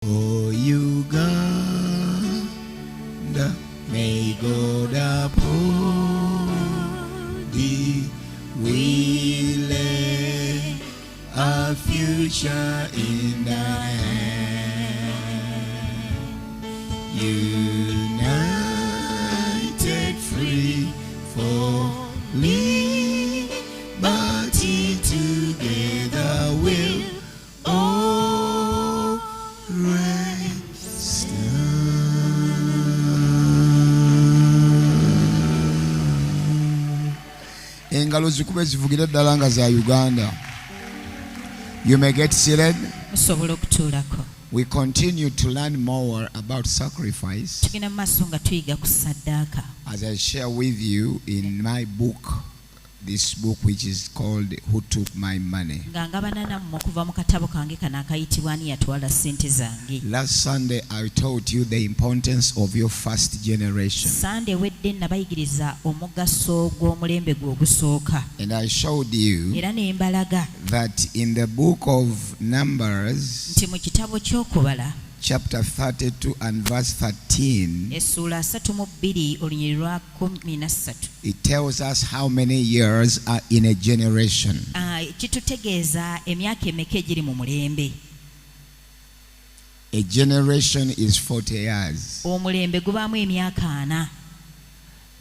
Oh, Uganda, may God uphold thee. We lay our future in thy hand. United, free for liberty, together we'll all rest. Engalo zikube zivugire ddala nga za Uganda. You may get seated. We continue to learn more about sacrifice as I share with you in my book, this book which is called Who Took My Money. Last Sunday I taught you the importance of your first generation. And I showed you that in the book of Numbers, chapter 32 and verse 13, it tells us how many years are in a generation. A generation is 40 years.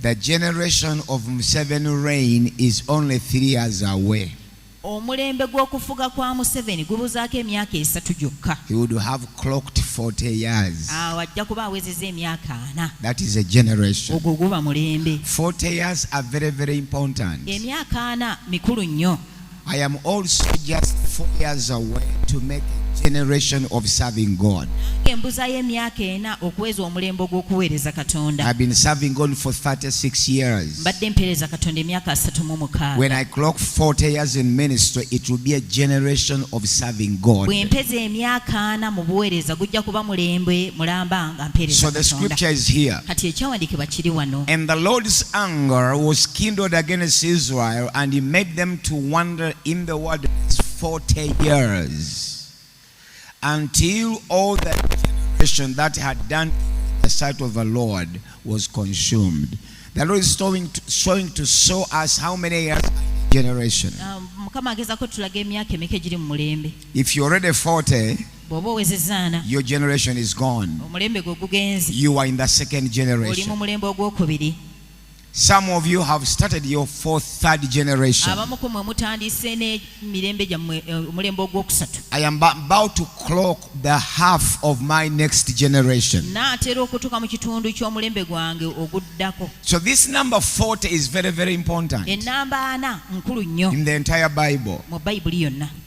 The generation of Museveni reign is only 3 years away. He would have clocked 40 years. That is a generation. 40 years are very, very important. I am also just 4 years away to make a generation of serving God. I've been serving God for 36 years. When I clock 40 years in ministry, it will be a generation of serving God. So the scripture is here. And the Lord's anger was kindled against Israel, and he made them to wander in the wilderness 40 years, until all the generation that had done the sight of the Lord was consumed. The Lord is showing to show us how many years generation. If you're already 40, your generation is gone. You are in the second generation. Some of you have started your third generation. I am about to clock the half of my next generation. So this number 40 is very, very important in the entire Bible.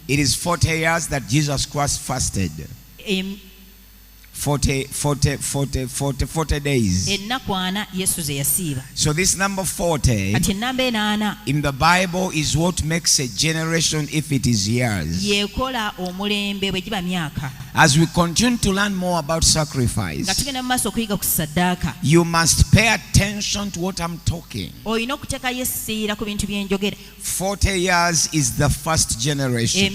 It is 40 years that Jesus Christ fasted. 40 days. So this number 40 in the Bible is what makes a generation if it is years. As we continue to learn more about sacrifice, you must pay attention to what I'm talking. 40 years is the first generation.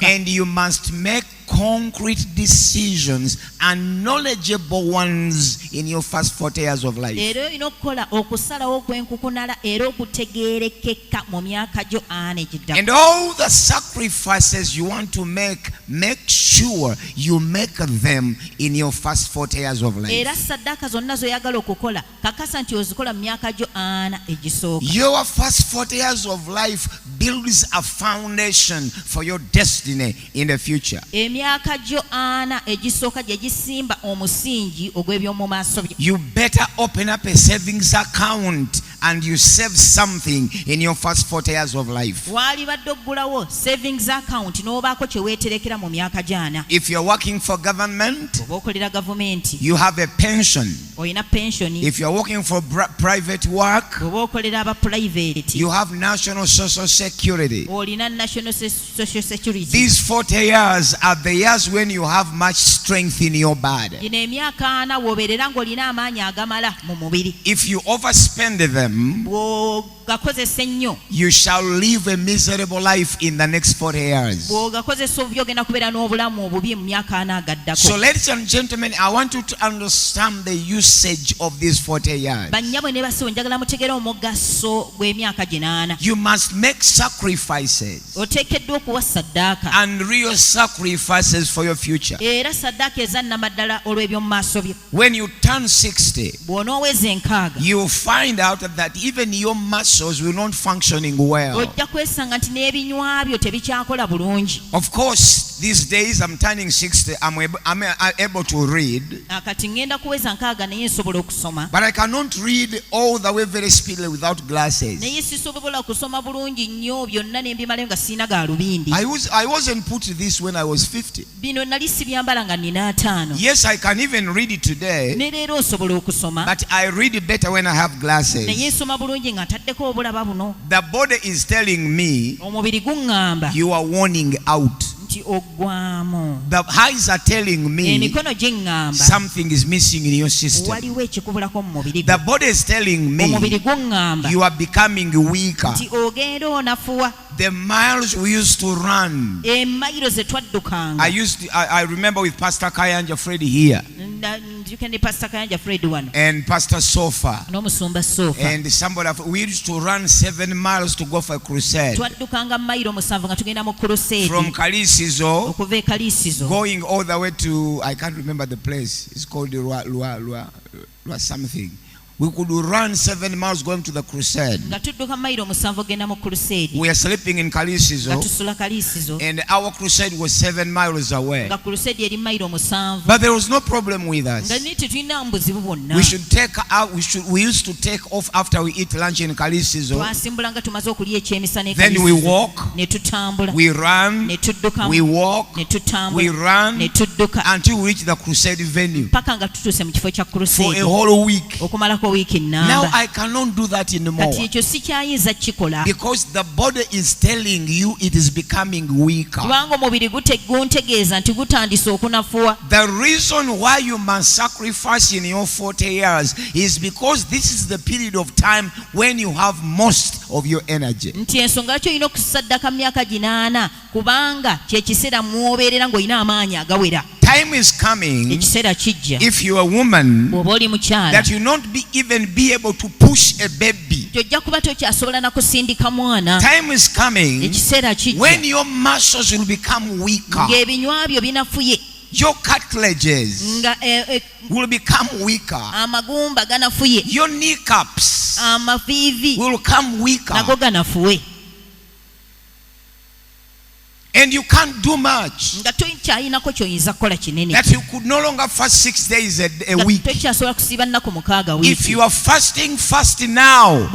And you must make concrete decisions and knowledgeable ones in your first 40 years of life. And all the sacrifices you want to make sure you make them in your first 40 years of life. Your first 40 years of life builds a foundation for your destiny in the future. You better open up a savings account and you save something in your first 40 years of life. If you're working for government, you have a pension. If you're working for private work, you have national social security. These 40 years are the years when you have much strength in your body. If you overspend them, you shall live a miserable life in the next 40 years. So ladies and gentlemen, I want you to understand the usage of these 40 years. You must make sacrifices and real sacrifices for your future. When you turn 60, you find out that even your muscles will not functioning well. Of course, these days I'm turning 60, I'm able to read, but I cannot read all the way very speedily without glasses. I wasn't put this when I was 50. Yes, I can even read it today, but I read it better when I have glasses. The body is telling me you are warning out. The eyes are telling me something is missing in your system. The body is telling me you are becoming weaker. The miles we used to run, I remember with Pastor Kayanja Freddy here, and Pastor Sofa, and somebody, we used to run 7 miles to go for a crusade from Kalisizo going all the way to, I can't remember the place, it's called Lua something. We could run 7 miles going to the crusade. We are sleeping in Kalisizo, and our crusade was 7 miles away. But there was no problem with us. We used to take off after we eat lunch in Kalisizo. Then we walk, we run, we walk, we run until we reach the crusade venue for a whole week. Now I cannot do that anymore because the body is telling you it is becoming weaker. The reason why you must sacrifice in your 40 years is because this is the period of time when you have most of your energy. Time is coming, if you are a woman, that you not even be able to push a baby. Time is coming when your muscles will become weaker. Your cartilages will become weaker. Your kneecaps will become weaker. And you can't do much. That you could no longer fast 6 days a week. If you are fasting, fast now.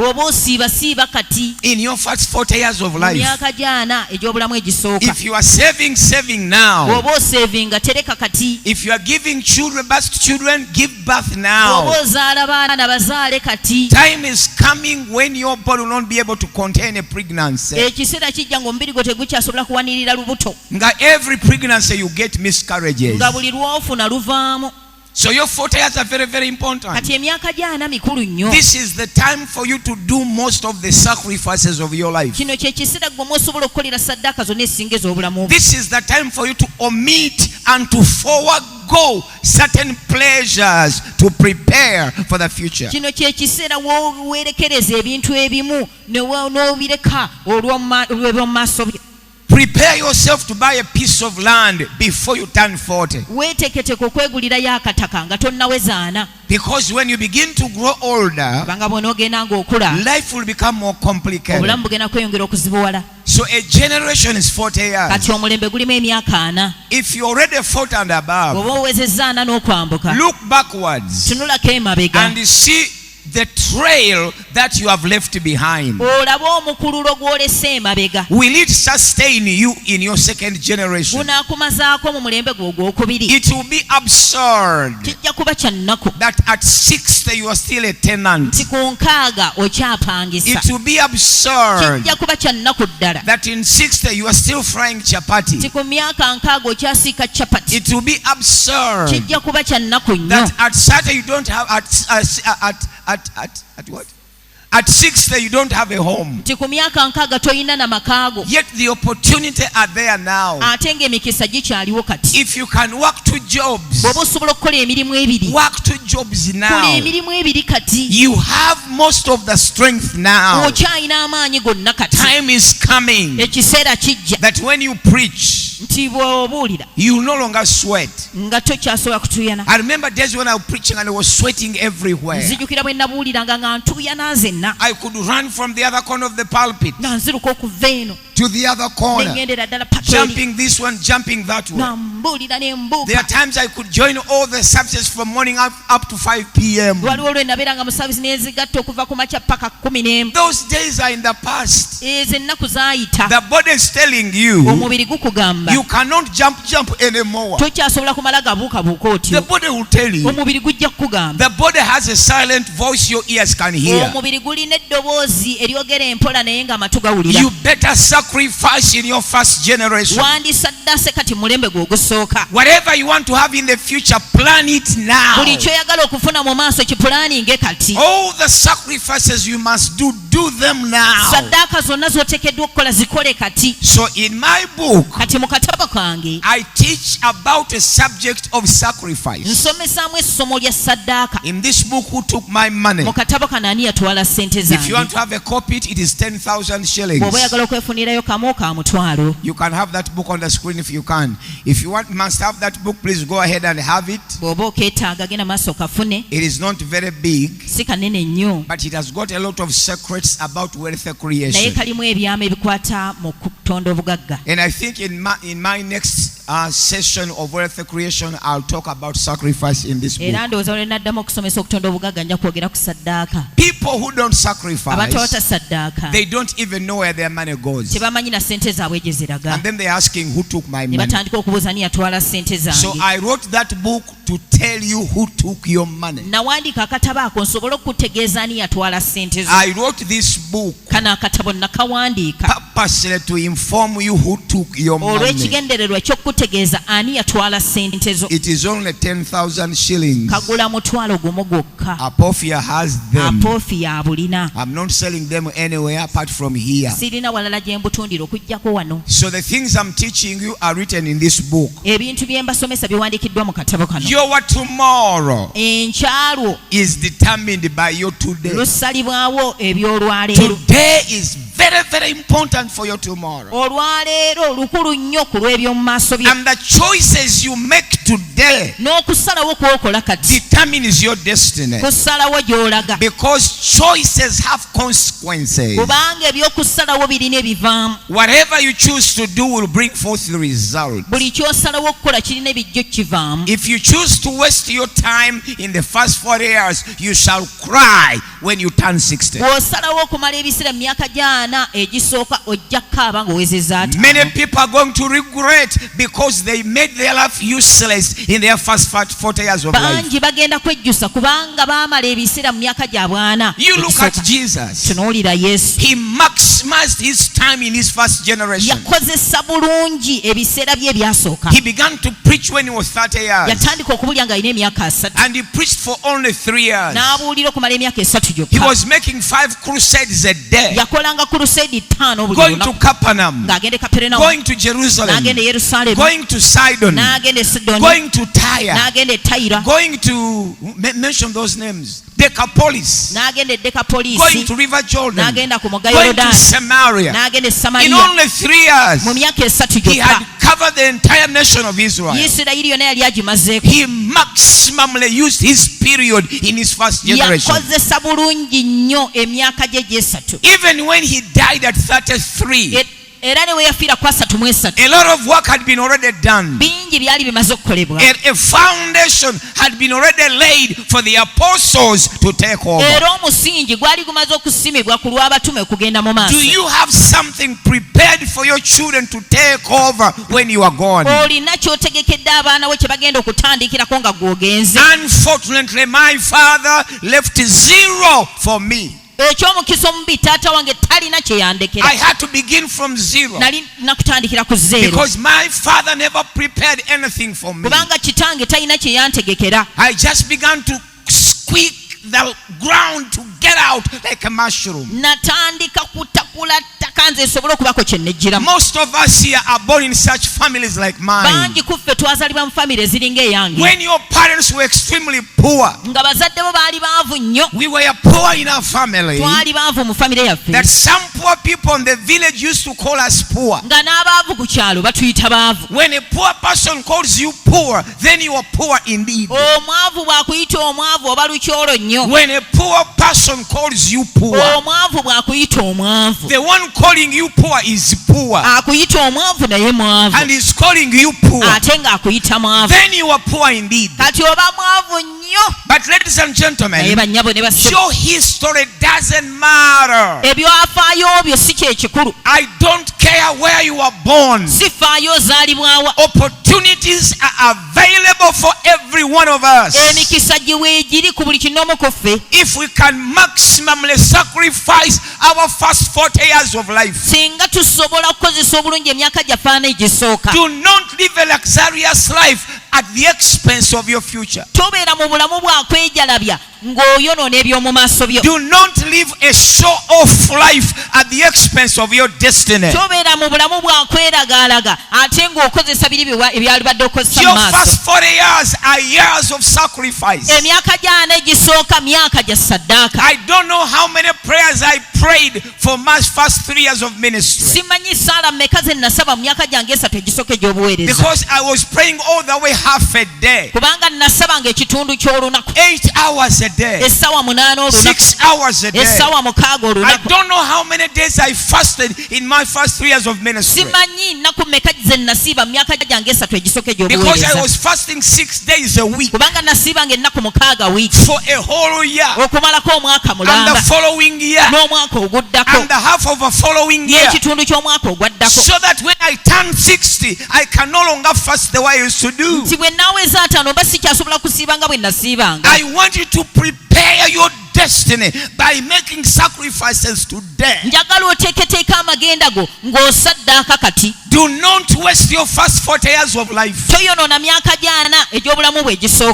In your first 40 years of life. If you are saving now. If you are giving birth to children, give birth now. Time is coming when your body will not be able to contain a pregnancy. Every pregnancy you get miscarriages. So your 40 years are very, very important. This is the time for you to do most of the sacrifices of your life. This is the time for you to omit and to forego certain pleasures to prepare for the future. Prepare yourself to buy a piece of land before you turn 40. Because when you begin to grow older, life will become more complicated. So a generation is 40 years. If you're already 40 and above, look backwards and see the trail that you have left behind. Will it sustain you in your second generation? It will be absurd that at 60 you are still a tenant. It will be absurd that in 60 you are still frying chapati. It will be absurd that at 30 you don't have at At 60 you don't have a home. Nti ku myaka nkaaga toyina na makaago. Yet the opportunity are there now. Ate ng'emikisa gikyaliwo kati. If you can work 2 jobs. Bw'oba osobola okukola emirimu ebiri. Work 2 jobs now. Kola emirimu ebiri kati. You have most of the strength now. Okyalina amaanyi gonna kati. Time is coming. Ekiseera kijja. That when you preach, nti bw'obuulira, you no longer sweat. nga tokyasobola kutuyana. I remember days when I was preaching and I was sweating everywhere. Nzijukira bwe nabuuliranga nga ntuyana nzenna. I could run from the other corner of the pulpit nga nziruka okuva eno to the other corner, nengendera ddala paka jumping this one, jumping that one. nga mbuulira ne mbuuka. There are times I could join all the services from morning up to 5 p.m. waliwo olwe nabeeranga mu saavisi nezigatta okuva ku makya paka 11. Those days are in the past. Ezo ennaku zaayita. The body is telling you omubiri gukugamba you cannot jump anymore. tokyasobola kumala gabuukabuuka otyo. The body will tell you. omubiri gujja kukugamba. The body has a silent voice your ears can hear. omubiri gulina eddoboozi eryogera empola naye ng'amatu gawulira. You better sacrifice in your first generation. wandisaddase kati mulembe gwe ogusooka. Whatever you want to have in the future, plan it now. buli kyoyagala okufuna mu maaso kipulaninge kati. All the sacrifices you must do them now. saddaaka zonna z'oteekeddwa okukola zikole kati. So in my book, kati mu katabo kange I teach about a subject of sacrifice. nsomesaamu essomo lya saddaaka. In this book, who took my money? mu katabo kano ani yatwala ssente If you zange. want to have a copy, it is 10,000 shillings. bw'oba oyagala okwefunirayo kamu ka mutwalo. You can have that book on the screen if you can. If you must have that book, please go ahead and have it. bw'oba okeetaaga genda maaso kafune. It is not very big, si kanene nnyo but it has got a lot of secrets about wealth naye creation. kalimu ebyama ebikwata mu kutonda obugagga. And I think in my next session of wealth creation, I'll talk about sacrifice in this book. era ndowooza olwe naddamu okusomesa okutonda obugagga nja kwogera ku saddaaka. People who don't sacrifice, abatawata saddaaka they don't even know where their money goes. tebamanyi na ssente zaabwe gye ziraga. And then they're asking who took my ne money. batandika okubuuza ni yatwala ssente So zange. I wrote that book to tell you who took your money. nawandiika akatabo ako nsobole okukutegeeza ani yatwala ssente zo. I wrote this book kano akatabo nakawandiika purposely to inform you who took your money. olw'ekigendererwa ekyokukutegeeza ani yatwala ssente zo. It is only 10,000 shillings. kagula mutwalo gumu gwokka. Apofia has them. apoofiya abulina. I'm not selling them anywhere apart from here. sirina walala gye mbutundira okuggyako wano. So the things I'm teaching you are written in this book. ebintu bye mbasomesa biwandiikiddwa mu katabo kano. Your tomorrow enkyalwo is determined by your today. lusalibwawo ebyolwaleero. Today is very, very important for your tomorrow. olwaleero lukulu nnyo ku lw'eby'omu maaso bye. And the choices you make today n'okusalawo kw'okola kati determines your destiny. kusalawo gy'olaga. Because choices have consequences. kubanga ebyokusalawo birina ebivaamu. Whatever you choose to do will bring forth the result. buli ky'osalawo okukola kirina ebijjo kivaamu. If you choose to waste your time in the first 40 years, you shall cry when you turn 60. bw'osalawo okumala ebiseera mu myaka gy'ana egisooka ojja kukaaba ng'owezezza Many ataano. people are going to regret because they made their life useless in their first 40 years of life. bangi bagenda kwejjusa kubanga baamala ebiseera mu myaka gya bwana. You look at Jesus. tunuulira yesu. He maximized his time in his first generation. yakozesa bulungi ebiseera bye ebyasooka. He began to preach when he was 30 years. yatandika okubulya ng'alina emyaka 3 And he preached for only 3 years. n'abuulira okumala emyaka 3 He gyokka. was making 5 crusades a day. yakolanga crusade 5 buli Going to lunaku. Capernaum. ng'agenda e Kapernaum, Going to Jerusalem. n'agenda e Yerusaalemu, Going to Sidon. n'agenda e Sidoni, Going to Tyre. n'agenda e Tayira, Going to mention those names. Decapolis. n'agenda e Going Dekapoliisi, to River Jordan. n'agenda ku mugga Going to Yoludaani, Samaria. n'agenda e In Samaliya. only 3 years, mu myaka 3 he had gyokka covered the entire nation of Israel. Isirayiri yonna yali agimazeeko. He maximally used his period in his first generation. yakozesa bulungi nnyo emyaka gye gy'esatu. Even when he died at 33, era ne we yafiira ku 33, a lot of work had been already done. bingi byali bimaze okukolebwa. A foundation had been already laid for the apostles to take over. era omusingi gwali gumaze okusimibwa ku lw'abatume kugenda mu maaso. Do you have something prepared for your children to take over when you are gone? olina kyotegekedde abaana we kye bagenda okutandikirako nga gw'ogenze. Unfortunately, my father left 0 for me. eky'omukisa omubi taata wange talina kye yandekera. I had to begin from 0 nali nakutandikira ku zeero because my father never prepared anything for me. kubanga kitange talina kye yantegekera. I just began to squeak the ground to get out like a mushroom. Most of us here are born in such families like mine. When your parents were extremely poor, we were poor in our family, that some poor people in the village used to call us poor. When a poor person calls you poor, then you are poor indeed. When a poor person calls you poor, the one calling you poor is poor, and is calling you poor, then you are poor indeed. But ladies and gentlemen, your history doesn't matter. I don't care where you are born. Opportunities are available for every one of us. If we can maximally sacrifice our first 40 years of life, do not live a luxurious life at the expense of your future. Do not live a show-off life at the expense of your destiny. Your first 40 years are years of sacrifice. I don't know how many prayers I prayed for my first 3 years of ministry, because I was praying all the way half a day, 8 hours a day, 6 hours a day. I don't know how many days I fasted in my first 3 years of ministry, because I was fasting 6 days a week for a whole year, and the following year, and the half of a following year, so that when I turn 60, I can no longer fast the way I used to do. I want you to prepare your destiny by making sacrifices today. Do not waste your first 40 years of life.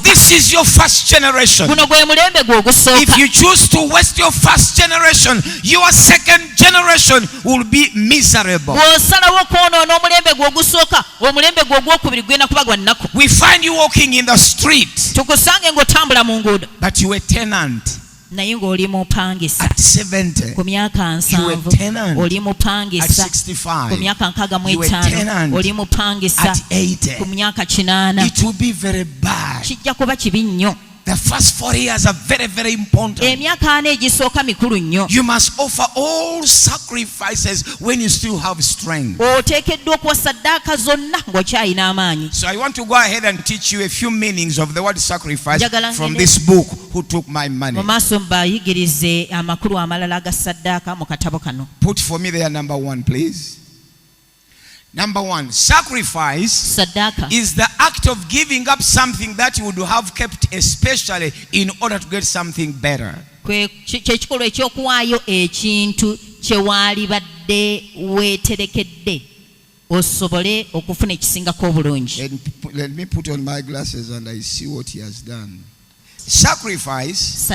This is your first generation. If you choose to waste your first generation, your second generation will be miserable. We find you walking in the street, but you are a tenant. At 70, you were tenant. At 65, you were tenant. At 80, it will be very bad. The first 40 years are very, very important. You must offer all sacrifices when you still have strength. So I want to go ahead and teach you a few meanings of the word sacrifice from this book, Who Took My Money. Put for me there number 1, please. Number 1, sacrifice is the act of giving up something that you would have kept especially in order to get something better. Let me put on my glasses and I see what he has done. Sacrifice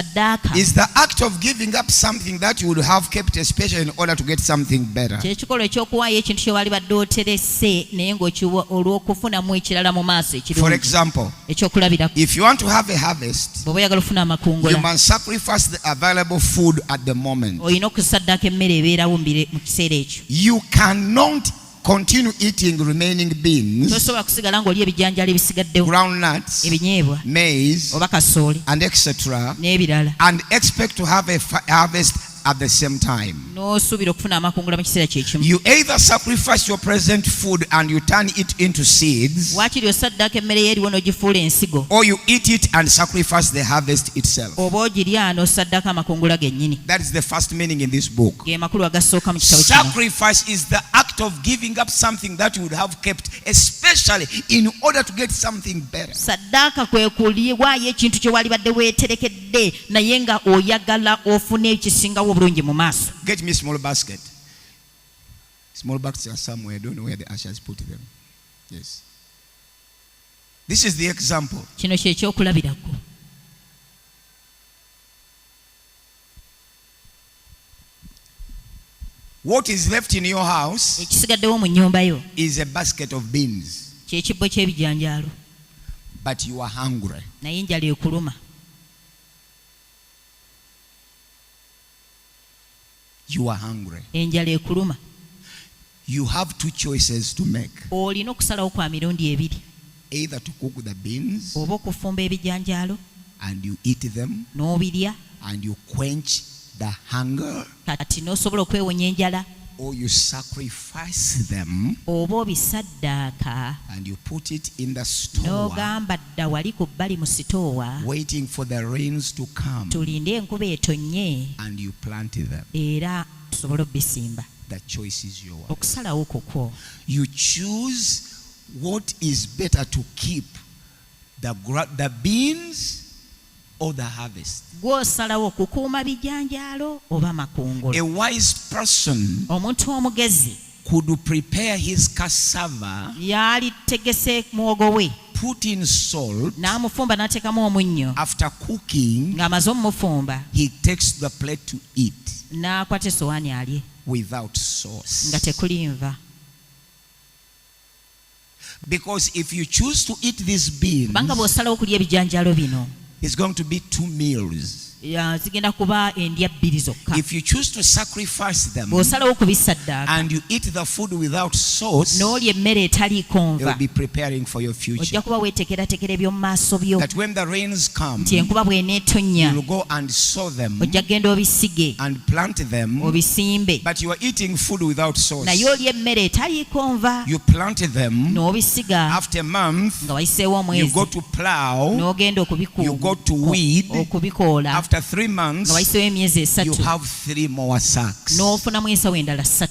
is the act of giving up something that you would have kept especially in order to get something better. For example, if you want to have a harvest, you must sacrifice the available food at the moment. You cannot continue eating remaining beans, groundnuts, maize, and etc., and expect to have a harvest at the same time. You either sacrifice your present food and you turn it into seeds, or you eat it and sacrifice the harvest itself. That is the first meaning in this book. Sacrifice is the act of giving up something that you would have kept especially in order to get something better. Get me a small basket. Small baskets are somewhere. I don't know where the ushers put them. Yes. This is the example. What is left in your house ekisigaddewo mu nnyumba yo is a basket of beans. kyekibbo ky'ebijanjaalo, But you are hungry. naye enjala ekuluma. You are hungry. Enjala ekuluma. You have two choices to make. Olina okusalawo kwa mirundi ebiri. Either to cook the beans Oba okufumba ebijanjaalo and you eat them n'obirya and you quench the hunger, kati n'osobola okwewonya enjala, or you sacrifice them oba obisaddaaka and you put it in the store n'ogamba dda wali ku bbali mu sitoowa waiting for the rains to come, tulinde enkuba etonnye and you plant them. era tusobole obisimba. The choice is yours. Okusalawo kukwo. You choose what is better to keep, the beans or the harvest. Gw'osalawo kukuuma bijanjaalo oba makungula. A wise person Omuntu omugezi could prepare his cassava, yali tegese muwogo we, put in salt. n'amufumba n'ateekamu omunnyo. After cooking, Ng'amaze omufumba he takes the plate to eat n'akwata essowaani alye without sauce. nga tekuli nva. Because if you choose to eat these beans, Kubanga bw'osalawo okulya ebijanjaalo bino it's going to be 2 meals. zigenda kuba endya bbiri zokka. If you choose to sacrifice them Bw'osalawo okubisaddaaka and you eat the food without sauce, n'olya emmere etaliiko you will nva, be preparing for your future. ojja kuba weeteekerateekera eby'omu maaso byo, That when the rains come, nti enkuba bw'eneetonnya you will go and sow them ojja kgenda obisige and plant them, obisimbe, but you are eating food without sauce. naye olya emmere etaliiko nva You plant them. n'obisiga. After a month, Nga wayiseewo you omwezi go to plow. n'ogenda You go to weed. okubikoola. After 3 Nga months, wayiseewo emyezi you 3 have 3 more sacks. n'ofunamu ensawo endala 3.